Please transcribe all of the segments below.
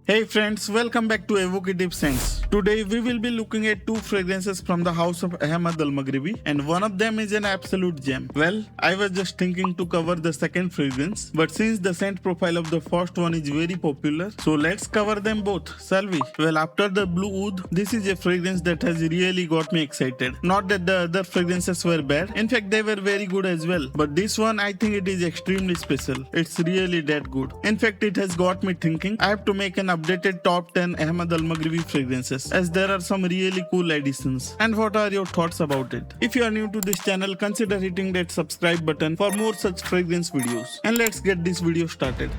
Hey friends, welcome back to Evocative Scents. Today we will be looking at two fragrances from the house of Ahmad Al Maghribi, and one of them is an absolute gem. Well, I was just thinking to cover the second fragrance, but since the scent profile of the first one is very popular, so let's cover them both, shall we? Well, after the Blue Oud, this is a fragrance that has really got me excited. Not that the other fragrances were bad, in fact they were very good as well, but this one I think it is extremely special. It's really that good. In fact, it has got me thinking I have to make an updated top 10 Ahmad Al Maghribi fragrances, as there are some really cool additions. And what are your thoughts about it? If you are new to this channel, consider hitting that subscribe button for more such fragrance videos. And let's get this video started.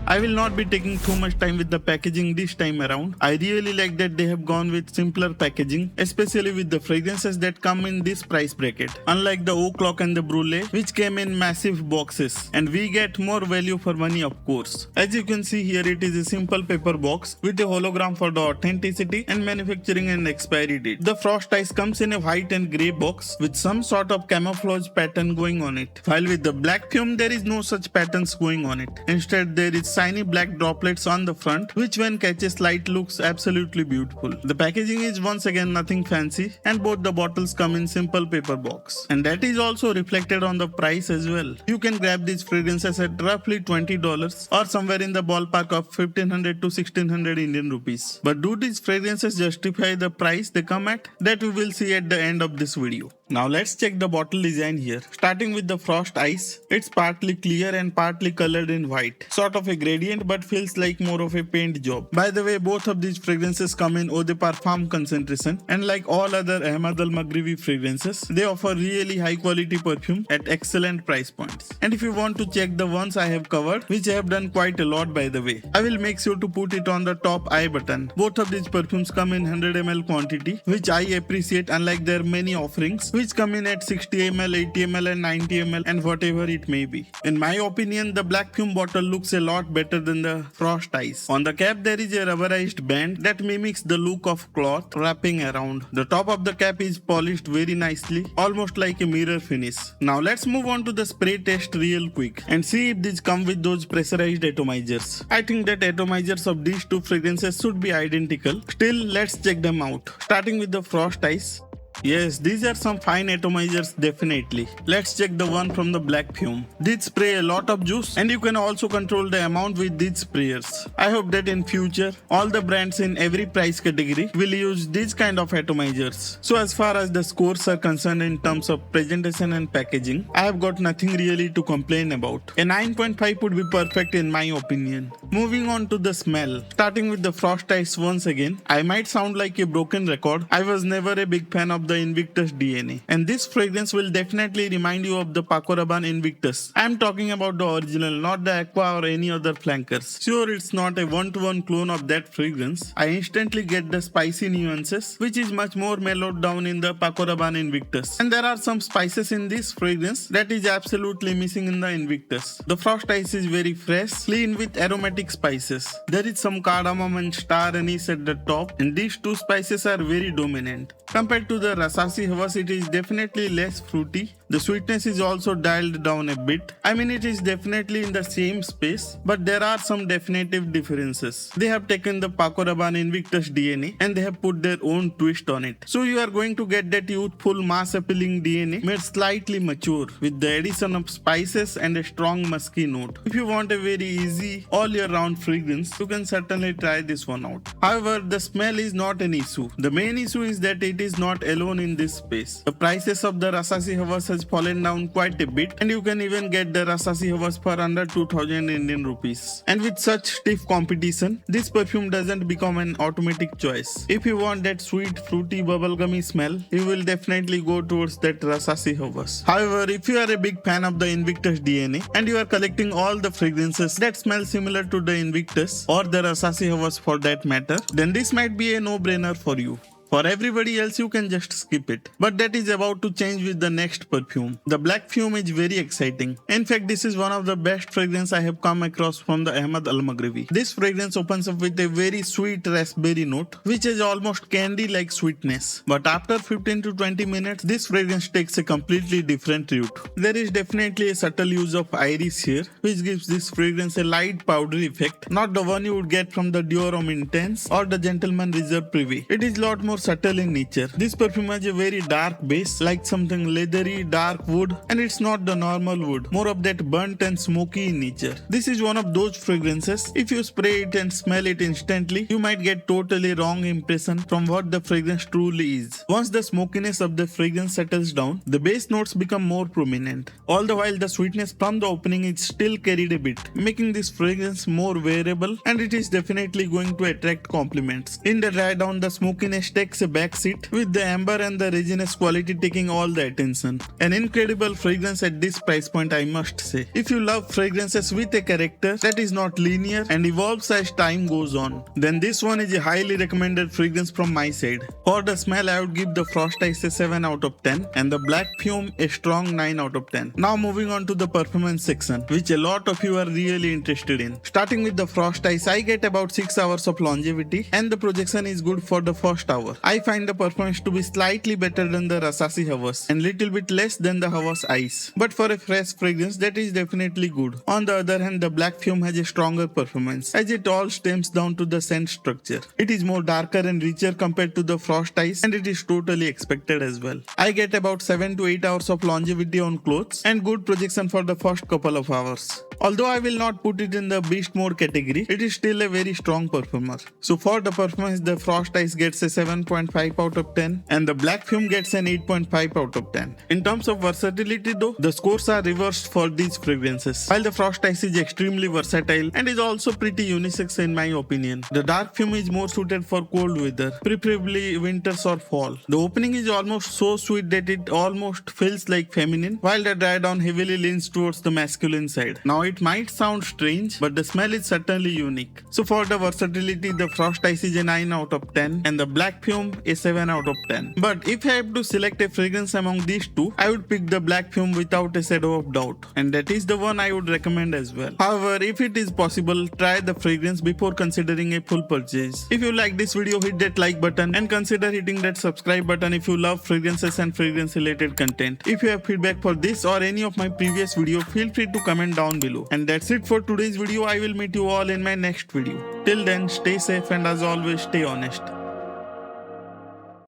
I will not be taking too much time with the packaging this time around. I really like that they have gone with simpler packaging, especially with the fragrances that come in this price bracket. Unlike the Eau Clock and the Brulee, which came in massive boxes, and we get more value for money, of course. As you can see here, it is a simple paper box with a hologram for the authenticity and manufacturing and expiry date. The Frost Ice comes in a white and grey box with some sort of camouflage pattern going on it. While with the Black Fume, there is no such patterns going on it. Instead, there is shiny black droplets on the front, which when catches light looks absolutely beautiful. The packaging is once again nothing fancy, and both the bottles come in simple paper box. And that is also reflected on the price as well. You can grab these fragrances at roughly $20 or somewhere in the ballpark of 1500 to 1600 Indian rupees. But do these fragrances justify the price they come at? That we will see at the end of this video. Now let's check the bottle design here. Starting with the Frost Ice, it's partly clear and partly colored in white. Sort of a gradient, but feels like more of a paint job. By the way, both of these fragrances come in Eau de Parfum concentration, and like all other Ahmad Al Maghribi fragrances, they offer really high quality perfume at excellent price points. And if you want to check the ones I have covered, which I have done quite a lot by the way, I will make sure to put it on the top I button. Both of these perfumes come in 100 ml quantity, which I appreciate, unlike their many offerings which come in at 60 ml, 80 ml and 90 ml and whatever it may be. In my opinion, the Black Fume bottle looks a lot better than the Frost Ice. On the cap there is a rubberized band that mimics the look of cloth wrapping around. The top of the cap is polished very nicely, almost like a mirror finish. Now let's move on to the spray test real quick and see if these come with those pressurized atomizers. I think that atomizers of these two fragrances should be identical. Still, let's check them out. Starting with the Frost Ice. Yes, these are some fine atomizers definitely. Let's check the one from the Black Fume. These spray a lot of juice, and you can also control the amount with these sprayers. I hope that in future, all the brands in every price category will use these kind of atomizers. So as far as the scores are concerned in terms of presentation and packaging, I have got nothing really to complain about. A 9.5 would be perfect in my opinion. Moving on to the smell. Starting with the Frost Ice once again, I might sound like a broken record. I was never a big fan of the Invictus DNA, and this fragrance will definitely remind you of the Paco Rabanne Invictus. I am talking about the original, not the Aqua or any other flankers. Sure, it's not a one-to-one clone of that fragrance. I instantly get the spicy nuances, which is much more mellowed down in the Paco Rabanne Invictus, and there are some spices in this fragrance that is absolutely missing in the Invictus. The Frost Ice is very fresh, clean with aromatic spices. There is some cardamom and star anise at the top, and these two spices are very dominant. Compared to the Rasasi Havas, it is definitely less fruity. The sweetness is also dialed down a bit. I mean, it is definitely in the same space, but there are some definitive differences. They have taken the Paco Rabanne Invictus DNA and they have put their own twist on it. So you are going to get that youthful, mass-appealing DNA made slightly mature with the addition of spices and a strong musky note. If you want a very easy, all-year-round fragrance, you can certainly try this one out. However, the smell is not an issue. The main issue is that it is not alone in this space. The prices of the Rasasi Havas has fallen down quite a bit, and you can even get the Rasasi Havas for under 2000 Indian rupees. And with such stiff competition, this perfume doesn't become an automatic choice. If you want that sweet, fruity, bubblegummy smell, you will definitely go towards that Rasasi Havas. However, if you are a big fan of the Invictus DNA and you are collecting all the fragrances that smell similar to the Invictus or the Rasasi Havas for that matter, then this might be a no-brainer for you. For everybody else, you can just skip it. But that is about to change with the next perfume. The Black Fume is very exciting. In fact, this is one of the best fragrance I have come across from the Ahmad Al-Maghribi. This fragrance opens up with a very sweet raspberry note, which is almost candy-like sweetness. But after 15 to 20 minutes, this fragrance takes a completely different route. There is definitely a subtle use of iris here, which gives this fragrance a light powdery effect, not the one you would get from the Dior Homme Intense or the Gentleman Reserve Privé. It is a lot more subtle in nature. This perfume has a very dark base, like something leathery, dark wood, and it's not the normal wood, more of that burnt and smoky in nature. This is one of those fragrances, if you spray it and smell it instantly, you might get totally wrong impression from what the fragrance truly is. Once the smokiness of the fragrance settles down, the base notes become more prominent. All the while the sweetness from the opening is still carried a bit, making this fragrance more wearable, and it is definitely going to attract compliments. In the dry down, the smokiness takes a back seat, with the amber and the resinous quality taking all the attention. An incredible fragrance at this price point, I must say. If you love fragrances with a character that is not linear and evolves as time goes on, then this one is a highly recommended fragrance from my side. For the smell, I would give the Frost Ice a 7 out of 10 and the Black Fume a strong 9 out of 10. Now moving on to the performance section, which a lot of you are really interested in. Starting with the Frost Ice, I get about 6 hours of longevity and the projection is good for the first hour. I find the performance to be slightly better than the Rasasi Havas and little bit less than the Havas Ice. But for a fresh fragrance, that is definitely good. On the other hand, the Black Fume has a stronger performance, as it all stems down to the scent structure. It is more darker and richer compared to the Frost Ice, and it is totally expected as well. I get about 7 to 8 hours of longevity on clothes and good projection for the first couple of hours. Although I will not put it in the beast mode category, it is still a very strong performer. So for the performance, the Frost Ice gets a 7.5 out of 10 and the Black Fume gets an 8.5 out of 10. In terms of versatility though, the scores are reversed for these fragrances. While the Frost Ice is extremely versatile and is also pretty unisex in my opinion, the Dark Fume is more suited for cold weather, preferably winters or fall. The opening is almost so sweet that it almost feels like feminine, while the dry down heavily leans towards the masculine side. Now it might sound strange, but the smell is certainly unique. So for the versatility, the Frost Ice is a 9 out of 10 and the Black Fume a 7 out of 10. But if I have to select a fragrance among these two, I would pick the Black Fume without a shadow of doubt, and that is the one I would recommend as well. However, if it is possible, try the fragrance before considering a full purchase. If you like this video, hit that like button and consider hitting that subscribe button if you love fragrances and fragrance related content. If you have feedback for this or any of my previous video, feel free to comment down below. And that's it for today's video. I will meet you all in my next video. Till then, stay safe and as always, stay honest.